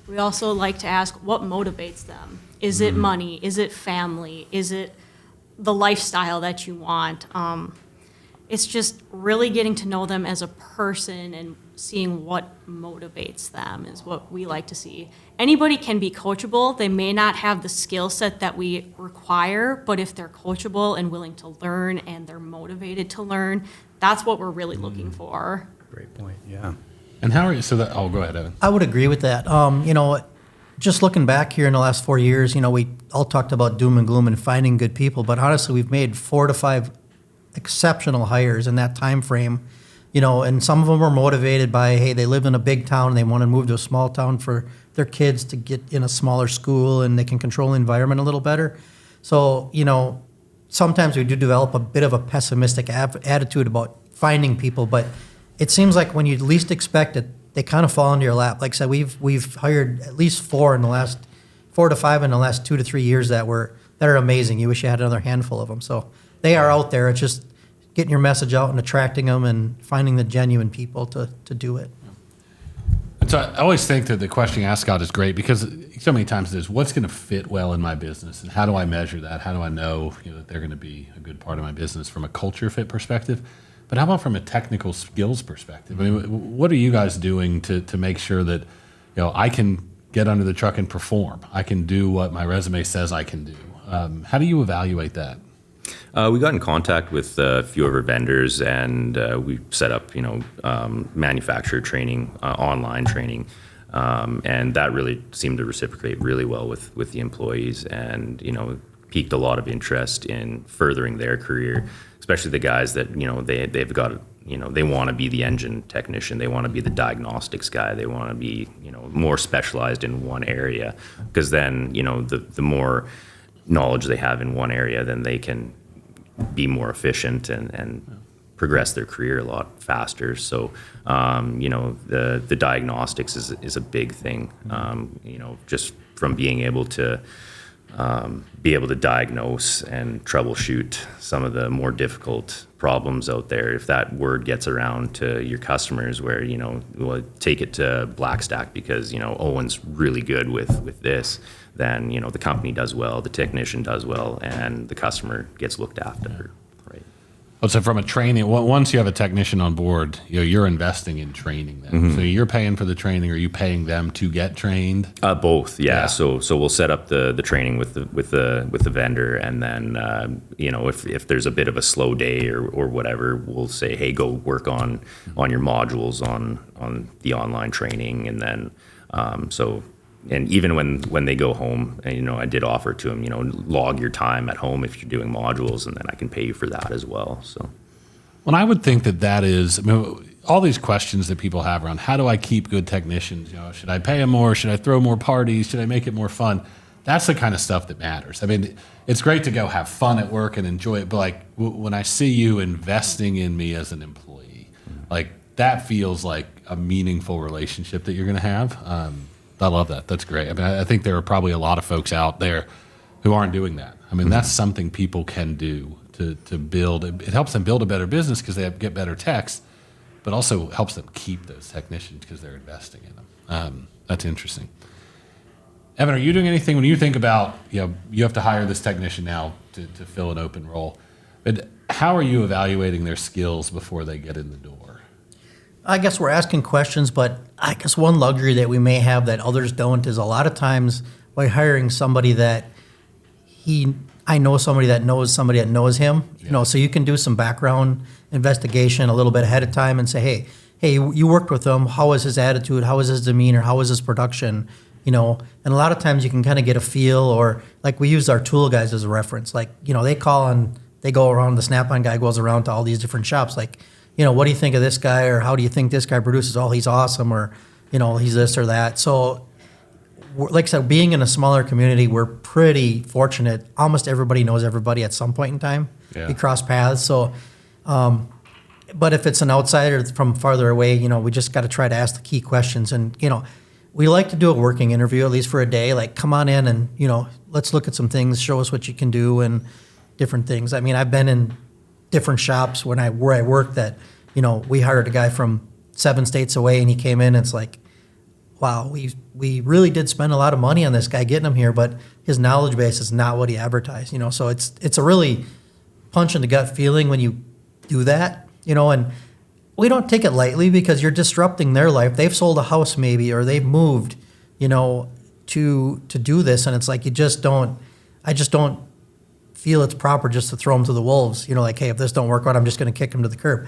We also like to ask what motivates them. Is it money? Is it family? Is it the lifestyle that you want? It's just really getting to know them as a person and seeing what motivates them is what we like to see. Anybody can be coachable. They may not have the skill set that we require, but if they're coachable and willing to learn and they're motivated to learn, that's what we're really looking for. Great point, yeah. And how are you, go ahead, Evan. I would agree with that. Just looking back here in the last 4 years, we all talked about doom and gloom and finding good people, but honestly, we've made 4 to 5 exceptional hires in that time frame. And some of them were motivated by, hey, they live in a big town and they want to move to a small town for their kids to get in a smaller school and they can control the environment a little better. So, sometimes we do develop a bit of a pessimistic attitude about finding people, but it seems like when you least expect it, they kind of fall into your lap. Like I said, we've hired at least 4 to 5 in the last 2 to 3 years that are amazing. You wish you had another handful of them. So they are out there. It's just getting your message out and attracting them and finding the genuine people to do it. So I always think that the question you ask God is great, because so many times it is, what's going to fit well in my business, and how do I measure that? How do I know, that they're going to be a good part of my business from a culture fit perspective? But how about from a technical skills perspective? I mean, what are you guys doing to make sure that I can get under the truck and perform? I can do what my resume says I can do. How do you evaluate that? We got in contact with a few of our vendors, and we set up, manufacturer training, online training, and that really seemed to reciprocate really well with the employees, and piqued a lot of interest in furthering their career, especially the guys that they've got. They want to be the engine technician. They want to be the diagnostics guy. They want to be, more specialized in one area, because then, the more knowledge they have in one area, then they can be more efficient and progress their career a lot faster. So, the diagnostics is a big thing. Just from being able to diagnose and troubleshoot some of the more difficult problems out there. If that word gets around to your customers, where we'll take it to Blackstack because Owen's really good with this, then the company does well, the technician does well, and the customer gets looked after. Right. So from a training, once you have a technician on board, you're investing in training them. Mm-hmm. So you're paying for the training. Are you paying them to get trained? Both, yeah. So we'll set up the training with the vendor, and then if there's a bit of a slow day or whatever, we'll say, hey, go work on your modules on the online training, and then and even when they go home, and I did offer to them, log your time at home if you're doing modules, and then I can pay you for that as well. So, well, I would think that is, all these questions that people have around how do I keep good technicians? Should I pay them more? Should I throw more parties? Should I make it more fun? That's the kind of stuff that matters. It's great to go have fun at work and enjoy it, but like when I see you investing in me as an employee, like that feels like a meaningful relationship that you're going to have. I love that. That's great. I think there are probably a lot of folks out there who aren't doing that. That's something people can do to build. It helps them build a better business because they get better techs, but also helps them keep those technicians because they're investing in them. That's interesting. Evan, are you doing anything when you think about, you have to hire this technician now to fill an open role, but how are you evaluating their skills before they get in the door? I guess we're asking questions, but I guess one luxury that we may have that others don't is a lot of times by hiring somebody that I know somebody that knows him, so you can do some background investigation a little bit ahead of time and say, hey, you worked with him. How was his attitude? How was his demeanor? How was his production? And a lot of times you can kind of get a feel, or like we use our tool guys as a reference. Like, they go around, the Snap-on guy goes around to all these different shops. Like, what do you think of this guy, or how do you think this guy produces? Oh, he's awesome, or, he's this or that. So, like I said, being in a smaller community, we're pretty fortunate. Almost everybody knows everybody at some point in time. Yeah. We cross paths. So, but if it's an outsider from farther away, we just got to try to ask the key questions. And, we like to do a working interview, at least for a day. Like, come on in and, let's look at some things, show us what you can do and different things. I've been in different shops where I worked that, we hired a guy from 7 states away, and he came in, and it's like, wow, we really did spend a lot of money on this guy getting him here, but his knowledge base is not what he advertised, so it's a really punch in the gut feeling when you do that, and we don't take it lightly because you're disrupting their life. They've sold a house maybe, or they've moved, to do this, and it's like I just don't feel it's proper just to throw them to the wolves, like, hey, if this don't work out, I'm just going to kick them to the curb.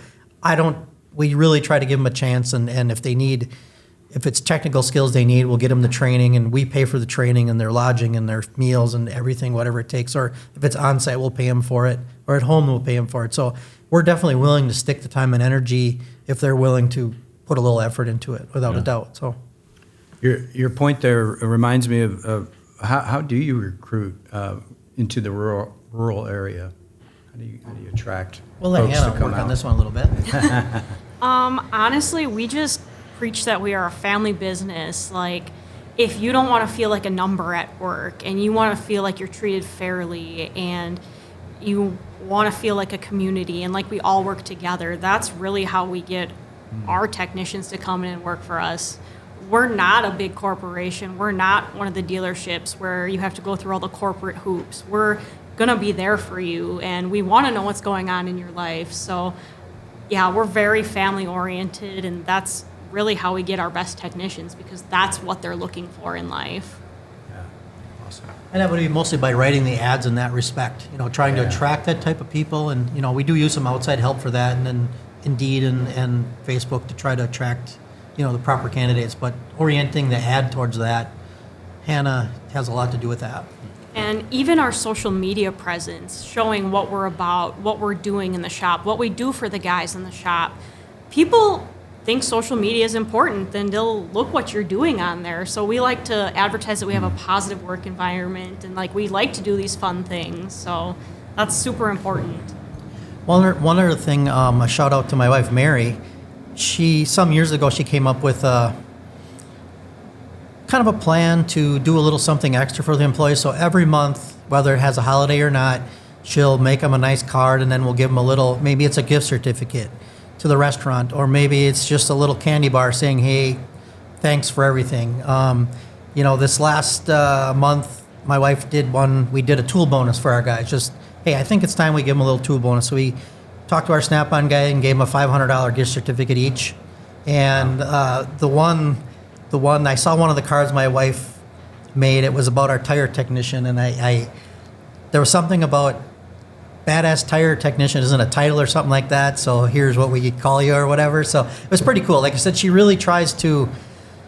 We really try to give them a chance, and if it's technical skills they need, we'll get them the training, and we pay for the training and their lodging and their meals and everything, whatever it takes. Or if it's on-site, we'll pay them for it, or at home, we'll pay them for it. So we're definitely willing to stick the time and energy if they're willing to put a little effort into it, without a doubt. So your point there reminds me of how do you recruit into the rural area? How do you attract folks to come work out? on this one a little bit. Honestly, we just preach that we are a family business. Like, if you don't want to feel like a number at work, and you want to feel like you're treated fairly, and you want to feel like a community, and like we all work together, that's really how we get our technicians to come in and work for us. We're not a big corporation. We're not one of the dealerships where you have to go through all the corporate hoops. We're going to be there for you, and we want to know what's going on in your life. So, yeah, we're very family oriented, and that's really how we get our best technicians, because that's what they're looking for in life. Yeah, awesome. And that would be mostly by writing the ads in that respect, trying to attract that type of people. And, we do use some outside help for that, and then Indeed and Facebook to try to attract, the proper candidates. But orienting the ad towards that, Hannah has a lot to do with that. And even our social media presence, showing what we're about, what we're doing in the shop, what we do for the guys in the shop. People think social media is important, then they'll look what you're doing on there. So we like to advertise that we have a positive work environment, and we like to do these fun things. So that's super important. One other thing, a shout out to my wife, Mary. Some years ago, she came up with kind of a plan to do a little something extra for the employees. So every month, whether it has a holiday or not, she'll make them a nice card, and then we'll give them a little, maybe it's a gift certificate to the restaurant, or maybe it's just a little candy bar saying, hey, thanks for everything. This last month, my wife we did a tool bonus for our guys. Just, hey, I think it's time we give them a little tool bonus. So we talked to our Snap-on guy and gave them a $500 gift certificate each. And the one I saw one of the cards my wife made. It was about our tire technician, and there was something about badass tire technician isn't a title or something like that. So here's what we call you or whatever. So it was pretty cool. Like I said, she really tries to,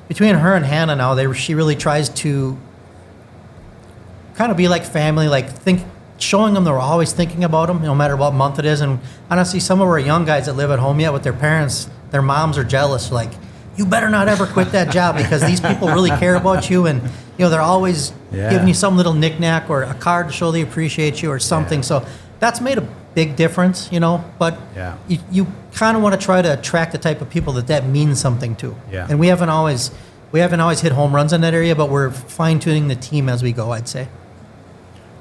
between her and Hannah now, she really tries to kind of be like family, showing them that we're always thinking about them, no matter what month it is. And honestly, some of our young guys that live at home yet with their parents, their moms are jealous. Like, you better not ever quit that job, because these people really care about you, and they're always giving you some little knickknack or a card to show they appreciate you or something. So that's made a big difference, But you kind of want to try to attract the type of people that means something to. Yeah. And we haven't always hit home runs in that area, but we're fine tuning the team as we go, I'd say.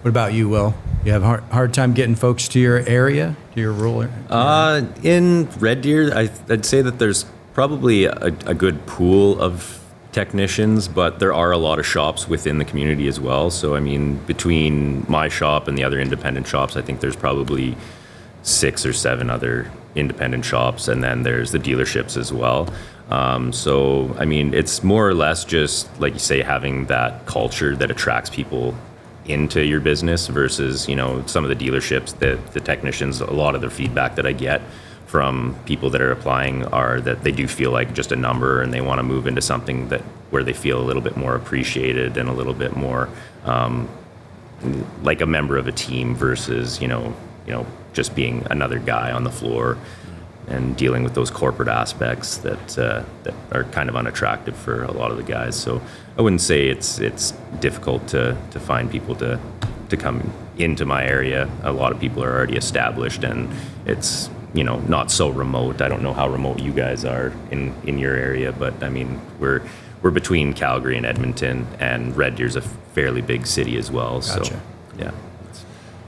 What about you, Will? You have hard time getting folks to your area, to your rural area? In Red Deer, I'd say that there's probably a good pool of technicians, but there are a lot of shops within the community as well. So, I mean, between my shop and the other independent shops, I think there's probably 6 or 7 other independent shops, and then there's the dealerships as well. So, I mean, it's more or less just, like you say, having that culture that attracts people into your business versus, some of the dealerships, the technicians, a lot of the feedback that I get from people that are applying are that they do feel like just a number, and they want to move into something where they feel a little bit more appreciated and a little bit more like a member of a team versus just being another guy on the floor and dealing with those corporate aspects that are kind of unattractive for a lot of the guys. So I wouldn't say it's difficult to find people to come into my area. A lot of people are already established, and it's not so remote. I don't know how remote you guys are in your area, but I mean, we're between Calgary and Edmonton, and Red Deer's a fairly big city as well. Gotcha. So, yeah.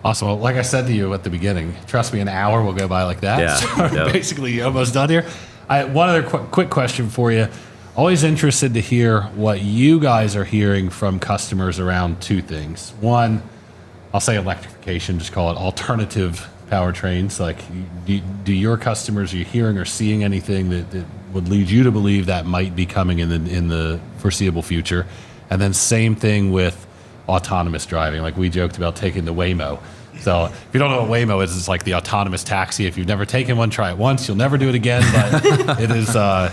Awesome. Well, like I said to you at the beginning, trust me, an hour will go by like that. Yeah, So we're yeah. basically almost done here. One other quick question for you. Always interested to hear what you guys are hearing from customers around 2 things. One, I'll say electrification, just call it alternative powertrains. Like, do your customers, are you hearing or seeing anything that would lead you to believe that might be coming in the foreseeable future? And then same thing with autonomous driving. Like, we joked about taking the Waymo. So if you don't know what Waymo is, it's like the autonomous taxi. If you've never taken one, try it once. You'll never do it again, but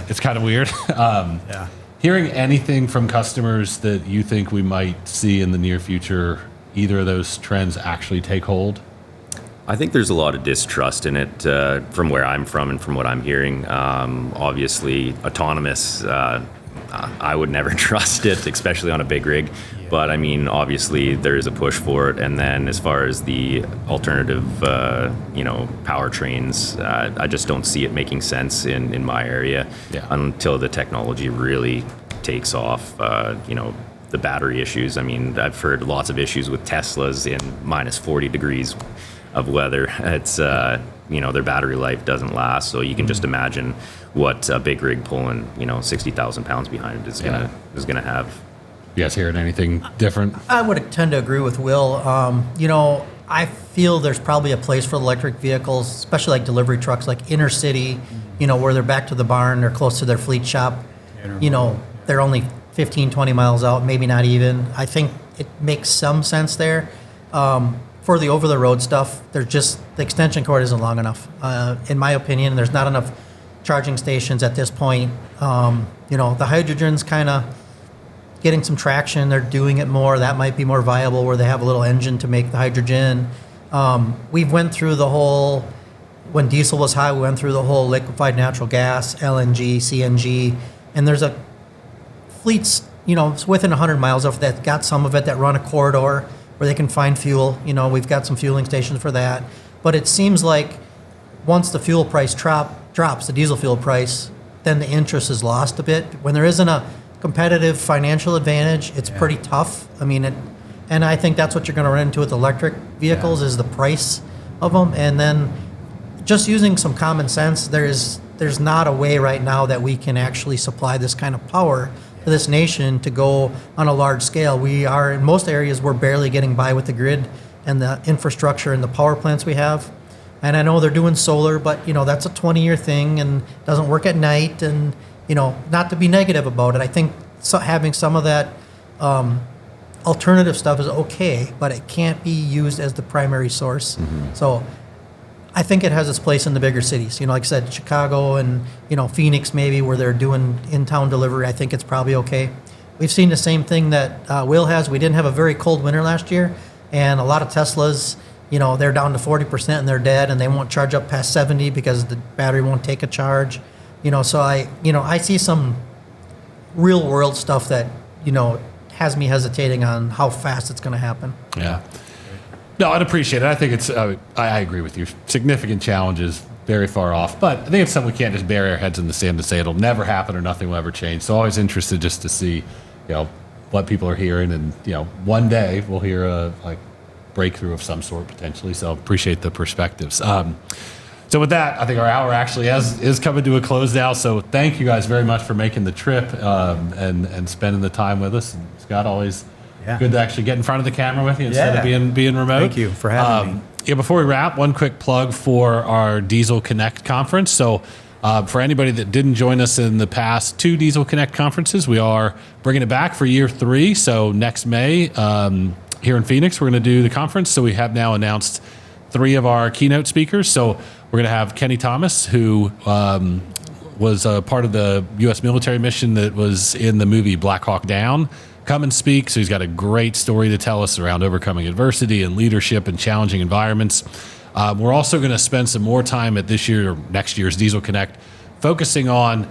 it's kind of weird. Hearing anything from customers that you think we might see in the near future, either of those trends actually take hold? I think there's a lot of distrust in it from where I'm from and from what I'm hearing. Obviously, autonomous, I would never trust it, especially on a big rig. Yeah. But I mean, obviously, there is a push for it. And then as far as the alternative, powertrains, I just don't see it making sense in my area until the technology really takes off. The battery issues. I mean, I've heard lots of issues with Teslas in minus 40 degrees of weather. It's their battery life doesn't last, so you can just imagine what a big rig pulling 60,000 pounds behind it is gonna have. You guys hearing anything different? I would tend to agree with Will. I feel there's probably a place for electric vehicles, especially like delivery trucks, like inner city, where they're back to the barn, they're close to their fleet shop. They're only 15, 20 miles out, maybe not even. I think it makes some sense there. For the over-the-road stuff, the extension cord isn't long enough. In my opinion, there's not enough charging stations at this point. The hydrogen's kind of getting some traction. They're doing it more. That might be more viable where they have a little engine to make the hydrogen. We've went through the whole, when diesel was high, we went through the whole liquefied natural gas, LNG, CNG, and there's a fleets, it's within 100 miles of that, got some of it that run a corridor where they can find fuel. We've got some fueling stations for that. But it seems like once the fuel price drops, the diesel fuel price, then the interest is lost a bit. When there isn't a competitive financial advantage, it's pretty tough. And I think that's what you're going to run into with electric vehicles is the price of them. And then just using some common sense, there's not a way right now that we can actually supply this kind of power to this nation to go on a large scale. We are, in most areas, we're barely getting by with the grid and the infrastructure and the power plants we have. And I know they're doing solar, but that's a 20-year thing and doesn't work at night. And not to be negative about it, I think having some of that alternative stuff is okay, but it can't be used as the primary source. So I think it has its place in the bigger cities. Like I said, Chicago and Phoenix maybe, where they're doing in-town delivery. I think it's probably okay. We've seen the same thing that Will has. We didn't have a very cold winter last year, and a lot of Teslas, they're down to 40% and they're dead, and they won't charge up past 70 because the battery won't take a charge. So I see some real world stuff that has me hesitating on how fast it's going to happen. Yeah. No, I'd appreciate it. I think it's, I agree with you. Significant challenges, very far off. But I think it's something we can't just bury our heads in the sand and say it'll never happen or nothing will ever change. So always interested just to see, what people are hearing. And, one day we'll hear a breakthrough of some sort potentially. So appreciate the perspectives. So with that, I think our hour actually is coming to a close now. So thank you guys very much for making the trip and spending the time with us. And Scott, always good to actually get in front of the camera with you instead of being remote. Thank you for having me. Yeah, before we wrap, one quick plug for our Diesel Connect conference. So for anybody that didn't join us in the past 2 Diesel Connect conferences, we are bringing it back for year 3. So next May here in Phoenix, we're going to do the conference. So we have now announced 3 of our keynote speakers. So we're going to have Kenny Thomas, who was a part of the U.S. military mission that was in the movie Black Hawk Down, come and speak. So he's got a great story to tell us around overcoming adversity and leadership in challenging environments. We're also going to spend some more time at this year or next year's Diesel Connect focusing on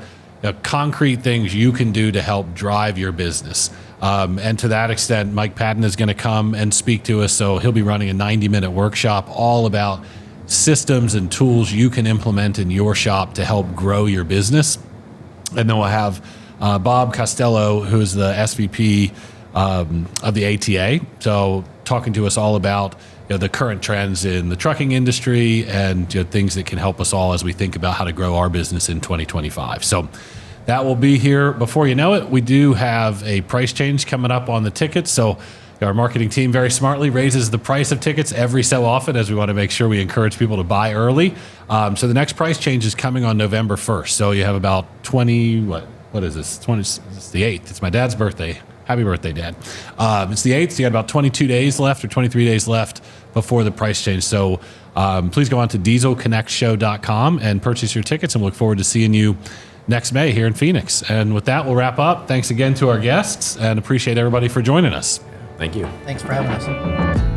concrete things you can do to help drive your business. And to that extent, Mike Patton is going to come and speak to us. So he'll be running a 90-minute workshop all about systems and tools you can implement in your shop to help grow your business. And then we'll have Bob Costello, who's the SVP of the ATA. So talking to us all about the current trends in the trucking industry and things that can help us all as we think about how to grow our business in 2025. So that will be here before you know it. We do have a price change coming up on the tickets. So our marketing team very smartly raises the price of tickets every so often as we want to make sure we encourage people to buy early. So the next price change is coming on November 1st. So you have about 20, what is this? It's the 8th. It's my dad's birthday. Happy birthday, Dad. It's the 8th. So you got about 22 days left or 23 days left before the price change. So please go on to dieselconnectshow.com and purchase your tickets, and look forward to seeing you next May here in Phoenix. And with that, we'll wrap up. Thanks again to our guests and appreciate everybody for joining us. Thank you. Thanks for having us.